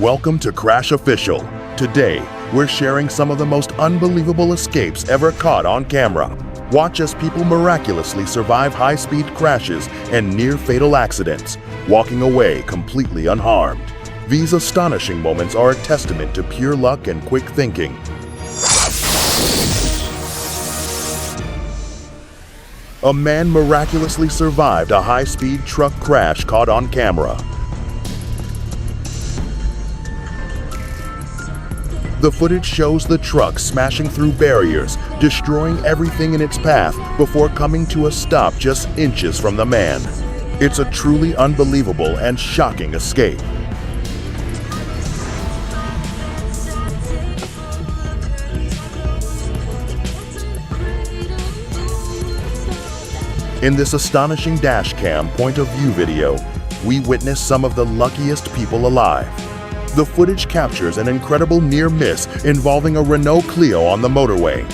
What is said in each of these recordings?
Welcome to Crash Official. Today, we're sharing some of the most unbelievable escapes ever caught on camera. Watch as people miraculously survive high-speed crashes and near-fatal accidents, walking away completely unharmed. These astonishing moments are a testament to pure luck and quick thinking. A man miraculously survived a high-speed truck crash caught on camera. The footage shows the truck smashing through barriers, destroying everything in its path before coming to a stop just inches from the man. It's a truly unbelievable and shocking escape. In this astonishing dashcam point-of-view video, we witness some of the luckiest people alive. The footage captures an incredible near miss involving a Renault Clio on the motorway.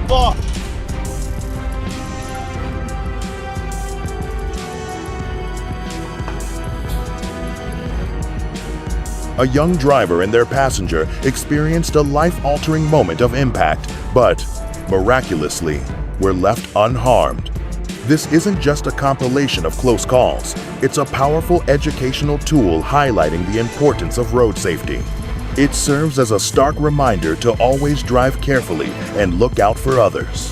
Oh. A young driver and their passenger experienced a life-altering moment of impact, but miraculously, were left unharmed. This isn't just a compilation of close calls. It's a powerful educational tool highlighting the importance of road safety. It serves as a stark reminder to always drive carefully and look out for others.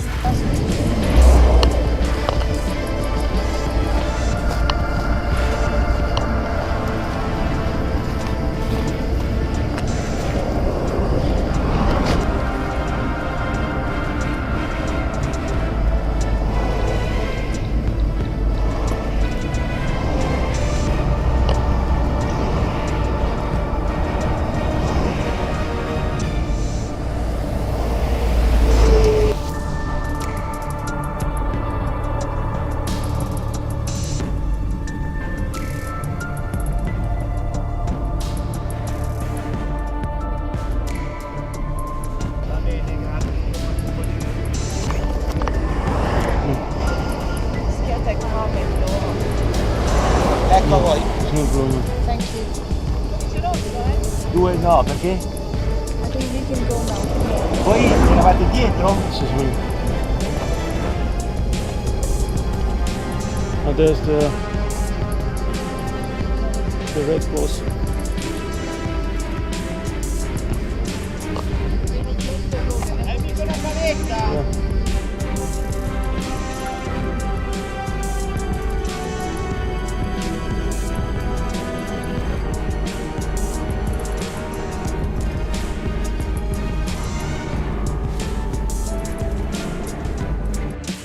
Ecco voi. Thank you. Due no, perché? I think we can go now. Voi eravate dietro? This is me. Oh, there's the red cross. Amico la paletta!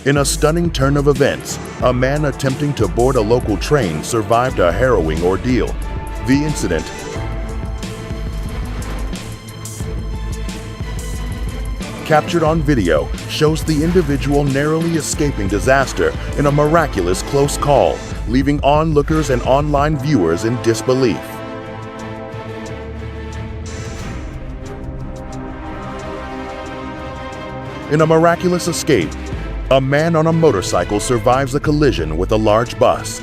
In a stunning turn of events, a man attempting to board a local train survived a harrowing ordeal. The incident captured on video shows the individual narrowly escaping disaster in a miraculous close call, leaving onlookers and online viewers in disbelief. In a miraculous escape, a man on a motorcycle survives a collision with a large bus.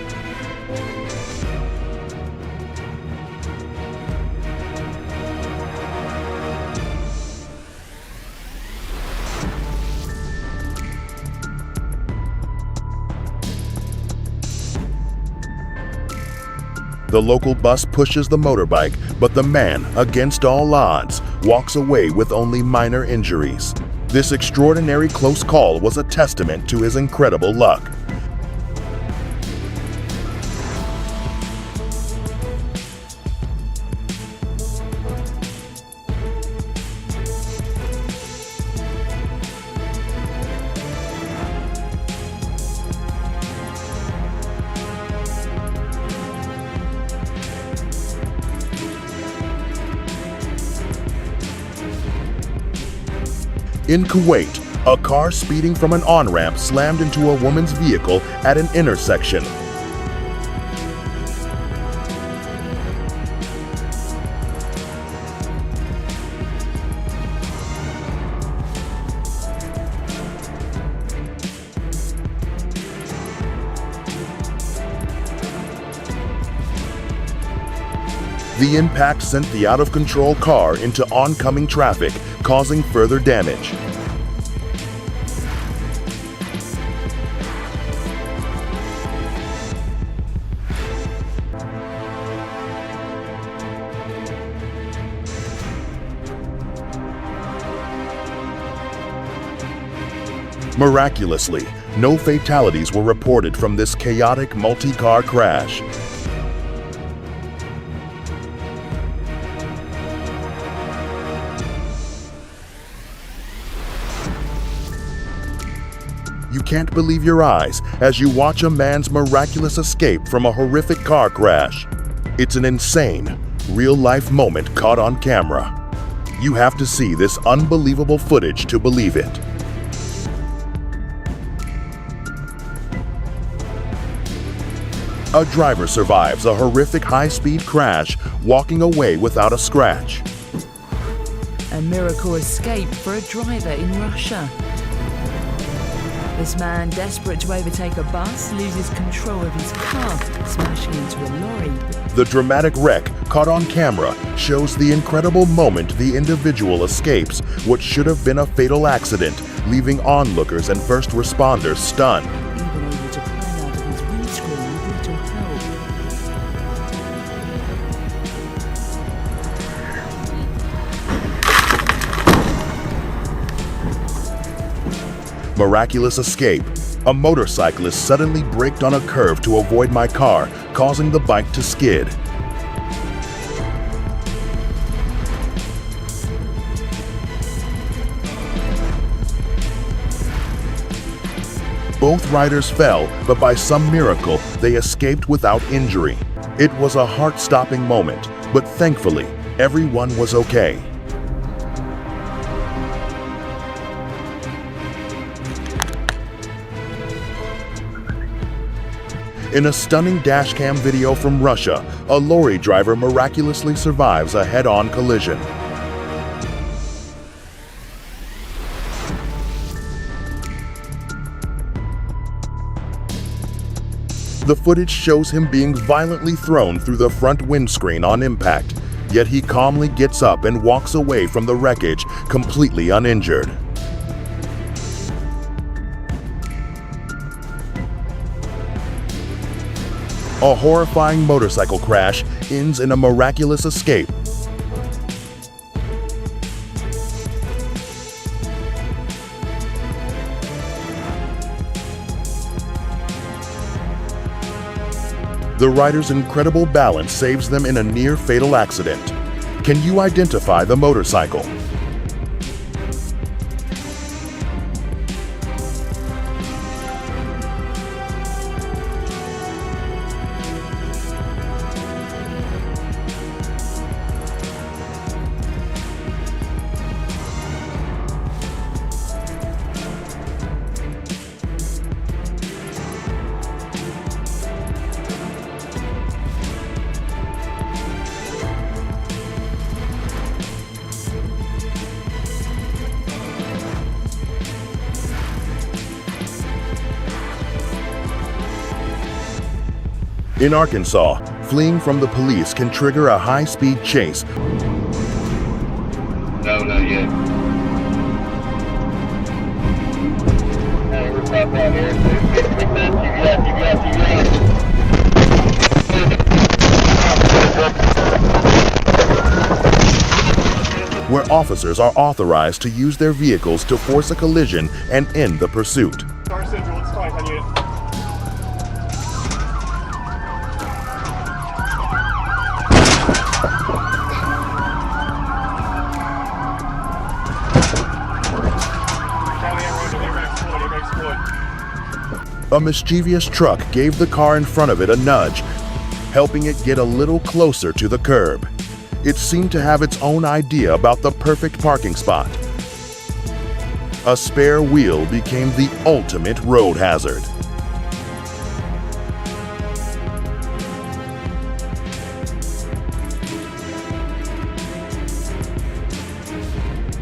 The local bus pushes the motorbike, but the man, against all odds, walks away with only minor injuries. This extraordinary close call was a testament to his incredible luck. In Kuwait, a car speeding from an on-ramp slammed into a woman's vehicle at an intersection. The impact sent the out-of-control car into oncoming traffic, causing further damage. Miraculously, no fatalities were reported from this chaotic multi-car crash. You can't believe your eyes as you watch a man's miraculous escape from a horrific car crash. It's an insane, real-life moment caught on camera. You have to see this unbelievable footage to believe it. A driver survives a horrific high-speed crash, walking away without a scratch. A miracle escape for a driver in Russia. This man, desperate to overtake a bus, loses control of his car, smashing into a lorry. The dramatic wreck, caught on camera, shows the incredible moment the individual escapes what should have been a fatal accident, leaving onlookers and first responders stunned. Even able to climb out of his windscreen with little help. Miraculous escape. A motorcyclist suddenly braked on a curve to avoid my car, causing the bike to skid. Both riders fell, but by some miracle, they escaped without injury. It was a heart-stopping moment, but thankfully, everyone was okay. In a stunning dashcam video from Russia, a lorry driver miraculously survives a head-on collision. The footage shows him being violently thrown through the front windscreen on impact, yet he calmly gets up and walks away from the wreckage, completely uninjured. A horrifying motorcycle crash ends in a miraculous escape. The rider's incredible balance saves them in a near-fatal accident. Can you identify the motorcycle? In Arkansas, fleeing from the police can trigger a high-speed chase. No, not yet. Hey, we're stopped out here. Where officers are authorized to use their vehicles to force a collision and end the pursuit. Star Central, it's tight on you. A mischievous truck gave the car in front of it a nudge, helping it get a little closer to the curb. It seemed to have its own idea about the perfect parking spot. A spare wheel became the ultimate road hazard.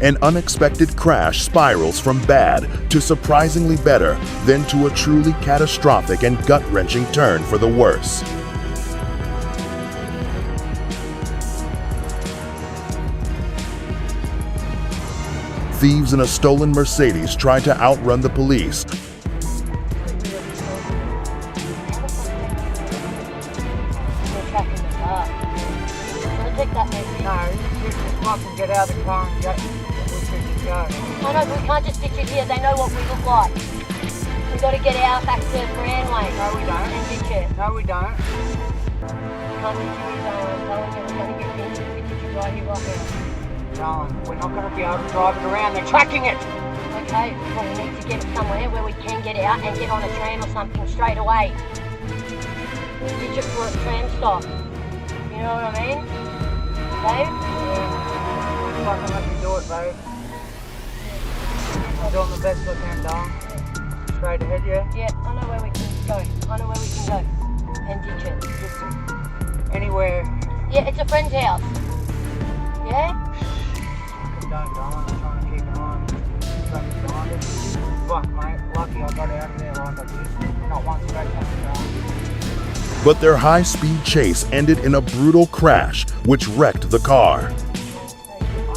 An unexpected crash spirals from bad to surprisingly better, then to a truly catastrophic and gut-wrenching turn for the worse. thieves in a stolen Mercedes tried to outrun the police. Take that message. No, you just fucking get out of the car and go. We go. I know, but we can't just ditch it here. They know what we look like. We've got to get out back to Brandway. No, we don't. And ditch it. No, we don't. Can't ditch it here, I'm telling you. We're going to get things. We ditch it right here, right now. No, we're not going to be able to drive it around. They're tracking it. Okay, well, we need to get it somewhere where we can get out and get on a tram or something straight away. Ditch it for a tram stop. You know what I mean? Dave? Yeah. Fucking let me do it, babe. I'm doing the best I can, darling. Straight ahead, yeah? Yeah, I know where we can go. I know where we can go. And ditch it. Just anywhere. Yeah, it's a friend's house. Yeah? Fucking don't, darling. I'm trying to keep an eye on traffic behind us. Fuck, mate. Lucky I got out of there like I did. Not one scratch on the car. But their high-speed chase ended in a brutal crash, which wrecked the car. I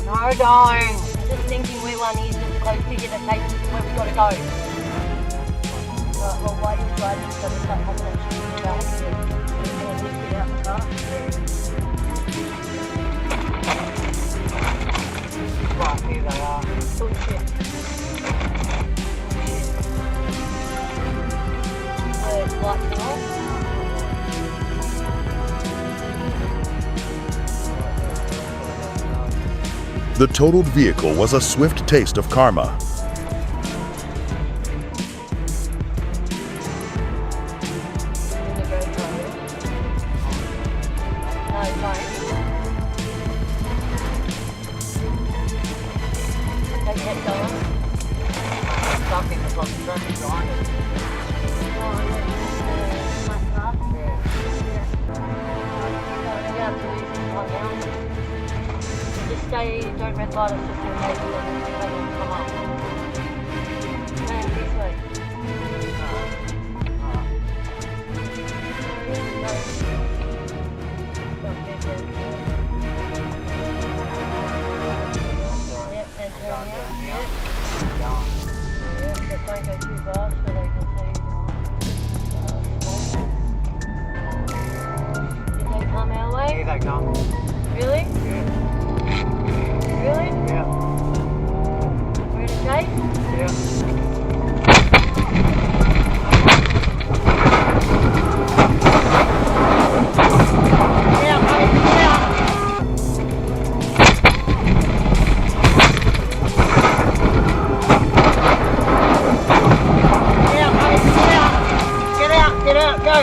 know, darling. Just thinking where one is and close to you that takes us to where we gotta go. Right, well, why do you drive this? So we start having that shit about it. We're gonna just get out the car. Right, here they are. Bullshit. Bullshit. Lights are off. The totaled vehicle was a swift taste of karma. Stuck in the fucking traffic behind us. Just stay, don't red light us just in case they will come up. And this way. Yep, and turn out. Yep. Yep, but don't go too fast so they can see you. Did they come our way? Here they come. Really? Yeah. Really? Yeah. We're in a chase? Yeah. Get out, go!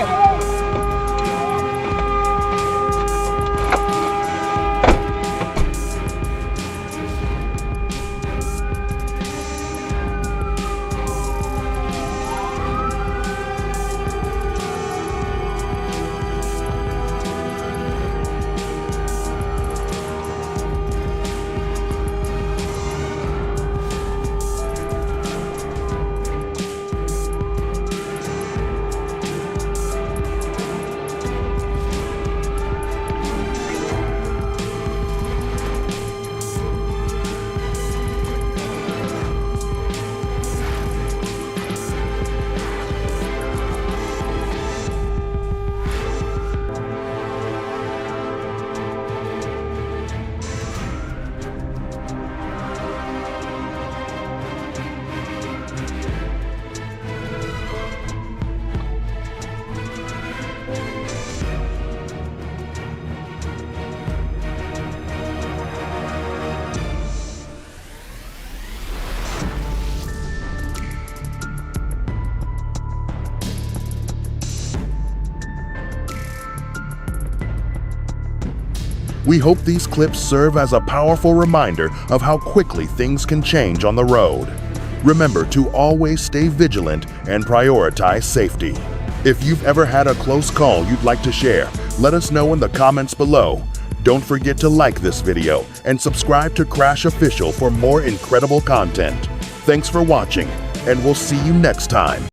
We hope these clips serve as a powerful reminder of how quickly things can change on the road. Remember to always stay vigilant and prioritize safety. If you've ever had a close call you'd like to share, let us know in the comments below. Don't forget to like this video and subscribe to Crash Official for more incredible content. Thanks for watching, and we'll see you next time.